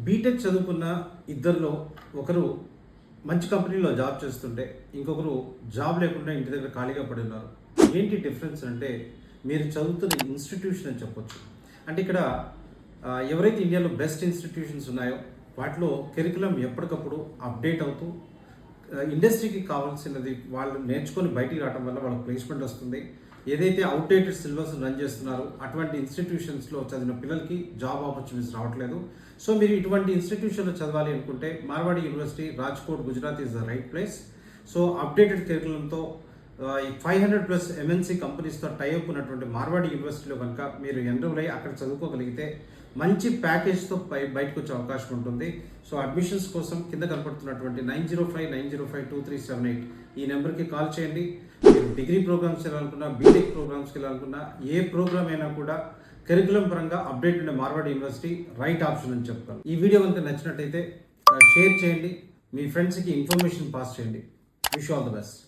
BTech చదువుకున్న ఇద్దరిలో ఒకరు మంచి కంపెనీలో జాబ్ చేస్తుంటే ఇంకొకరు జాబ్ లేకుండా ఇంటి దగ్గర ఖాళీగా పడి ఉన్నారు. ఏంటి డిఫరెన్స్ అంటే మీరు చదువుతున్న ఇన్స్టిట్యూషన్ అని చెప్పొచ్చు. అంటే ఇక్కడ ఎవరైతే ఇండియాలో బెస్ట్ ఇన్స్టిట్యూషన్స్ ఉన్నాయో వాటిలో కెరికులం ఎప్పటికప్పుడు అప్డేట్ అవుతూ ఇండస్ట్రీకి కావాల్సినది వాళ్ళు నేర్చుకొని బయటికి రావడం వల్ల వాళ్ళకి ప్లేస్మెంట్ వస్తుంది. ఏదైతే అవుట్డేటెడ్ సిలబస్ రన్ చేస్తున్నారో అటువంటి ఇన్స్టిట్యూషన్స్లో చదివిన పిల్లలకి జాబ్ ఆపర్చునిటీస్ రావట్లేదు. సో మీరు ఇటువంటి ఇన్స్టిట్యూషన్లో చదవాలి అనుకుంటే Marwadi university Rajkot Gujarat is the right place. So updated కెరికులంతో 500+ MNC కంపెనీస్తో టైఅప్ ఉన్నటువంటి మార్వాడి యూనివర్సిటీలో కనుక మీరు ఎన్రోల్ అయ్యి అక్కడ చదువుకోగలిగితే మంచి ప్యాకేజ్తో బయటకు వచ్చే అవకాశం ఉంటుంది. సో అడ్మిషన్స్ కోసం కింద కనపడుతున్నటువంటి 9059052378 ఈ నెంబర్కి కాల్ చేయండి. మీరు డిగ్రీ ప్రోగ్రామ్స్కి వెళ్ళాలనుకున్నా, బీటెక్ ప్రోగ్రామ్స్కి వెళ్ళాలనుకున్నా, ఏ ప్రోగ్రామ్ అయినా కూడా కరికులం పరంగా అప్డేట్ ఉండే మార్వాడి యూనివర్సిటీ రైట్ ఆప్షన్ అని చెప్తాను. ఈ వీడియో కనుక నచ్చినట్టయితే షేర్ చేయండి, మీ ఫ్రెండ్స్కి ఇన్ఫర్మేషన్ పాస్ చేయండి. Wish all the best.